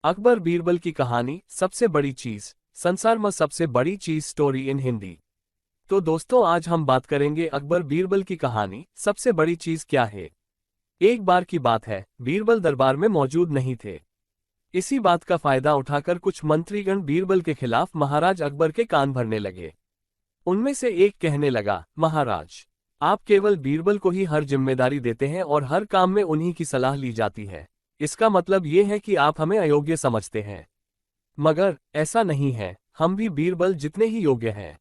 अकबर बीरबल की कहानी सबसे बड़ी चीज संसार में सबसे बड़ी चीज स्टोरी इन हिंदी। तो दोस्तों आज हम बात करेंगे अकबर बीरबल की कहानी सबसे बड़ी चीज क्या है। एक बार की बात है, बीरबल दरबार में मौजूद नहीं थे। इसी बात का फायदा उठाकर कुछ मंत्रीगण बीरबल के खिलाफ महाराज अकबर के कान भरने लगे। उनमें से एक कहने लगा, महाराज आप केवल बीरबल को ही हर जिम्मेदारी देते हैं और हर काम में उन्हीं की सलाह ली जाती है। इसका मतलब ये है कि आप हमें अयोग्य समझते हैं। मगर ऐसा नहीं है, हम भी बीरबल जितने ही योग्य हैं।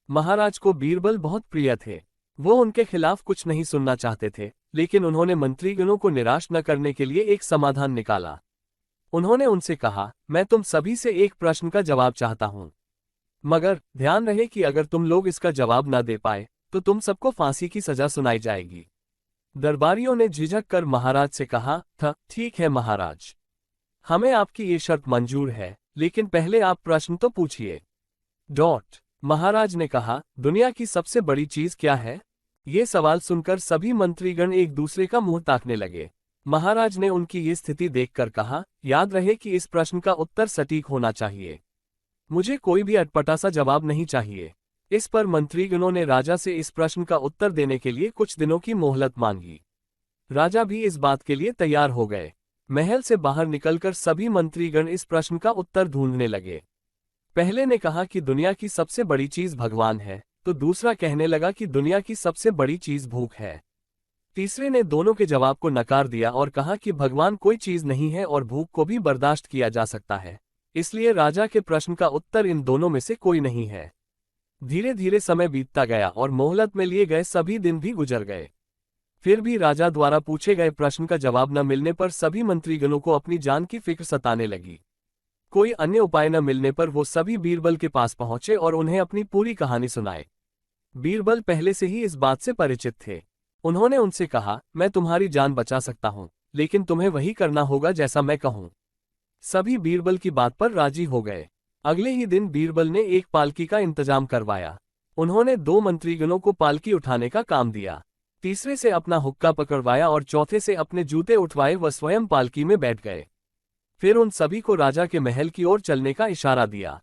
महाराज को बीरबल बहुत प्रिय थे। वो उनके खिलाफ कुछ नहीं सुनना चाहते थे, लेकिन उन्होंने मंत्रीगणों को निराश न करने के लिए एक समाधान निकाला। उन्होंने उनसे कहा, मैं तुम सभी से एक प्रश्न का जवाब चाहता हूं, मगर ध्यान रहे कि अगर तुम लोग इसका जवाब न दे पाए तो तुम सबको फांसी की सजा सुनाई जाएगी। दरबारियों ने झिझक कर महाराज से कहा था, ठीक है महाराज, हमें आपकी ये शर्त मंजूर है, लेकिन पहले आप प्रश्न तो पूछिए। महाराज ने कहा, दुनिया की सबसे बड़ी चीज क्या है? ये सवाल सुनकर सभी मंत्रीगण एक दूसरे का मुंह ताकने लगे। महाराज ने उनकी ये स्थिति देखकर कहा, याद रहे कि इस प्रश्न का उत्तर सटीक होना चाहिए। मुझे कोई भी अटपटा सा जवाब नहीं चाहिए। इस पर मंत्रीगणों ने राजा से इस प्रश्न का उत्तर देने के लिए कुछ दिनों की मोहलत मांगी। राजा भी इस बात के लिए तैयार हो गए। महल से बाहर निकलकर सभी मंत्रीगण इस प्रश्न का उत्तर ढूंढने लगे। पहले ने कहा कि दुनिया की सबसे बड़ी चीज भगवान है, तो दूसरा कहने लगा कि दुनिया की सबसे बड़ी चीज भूख है। तीसरे ने दोनों के जवाब को नकार दिया और कहा कि भगवान कोई चीज नहीं है और भूख को भी बर्दाश्त किया जा सकता है, इसलिए राजा के प्रश्न का उत्तर इन दोनों में से कोई नहीं है। धीरे धीरे समय बीतता गया और मोहलत में लिए गए सभी दिन भी गुजर गए। फिर भी राजा द्वारा पूछे गए प्रश्न का जवाब न मिलने पर सभी मंत्रीगणों को अपनी जान की फिक्र सताने लगी। कोई अन्य उपाय न मिलने पर वो सभी बीरबल के पास पहुंचे और उन्हें अपनी पूरी कहानी सुनाए। बीरबल पहले से ही इस बात से परिचित थे। उन्होंने उनसे कहा, मैं तुम्हारी जान बचा सकता हूं, लेकिन तुम्हें वही करना होगा जैसा मैं कहूं। सभी बीरबल की बात पर राजी हो गए। अगले ही दिन बीरबल ने एक पालकी का इंतजाम करवाया। उन्होंने 2 मंत्रीगणों को पालकी उठाने का काम दिया, तीसरे से अपना हुक्का पकड़वाया और चौथे से अपने जूते उठवाए व स्वयं पालकी में बैठ गए। फिर उन सभी को राजा के महल की ओर चलने का इशारा दिया।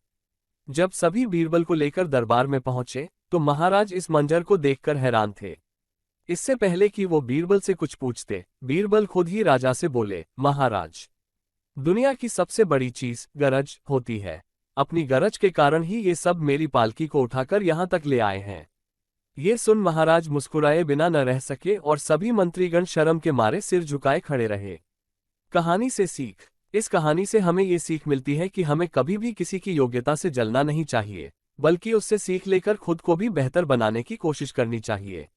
जब सभी बीरबल को लेकर दरबार में पहुंचे तो महाराज इस मंजर को देखकर हैरान थे। इससे पहले कि वो बीरबल से कुछ पूछते, बीरबल खुद ही राजा से बोले, महाराज दुनिया की सबसे बड़ी चीज गरज होती है। अपनी गरज के कारण ही ये सब मेरी पालकी को उठाकर यहाँ तक ले आए हैं। ये सुन महाराज मुस्कुराए बिना न रह सके और सभी मंत्रीगण शर्म के मारे सिर झुकाए खड़े रहे। कहानी से सीख। इस कहानी से हमें ये सीख मिलती है कि हमें कभी भी किसी की योग्यता से जलना नहीं चाहिए, बल्कि उससे सीख लेकर खुद को भी बेहतर बनाने की कोशिश करनी चाहिए।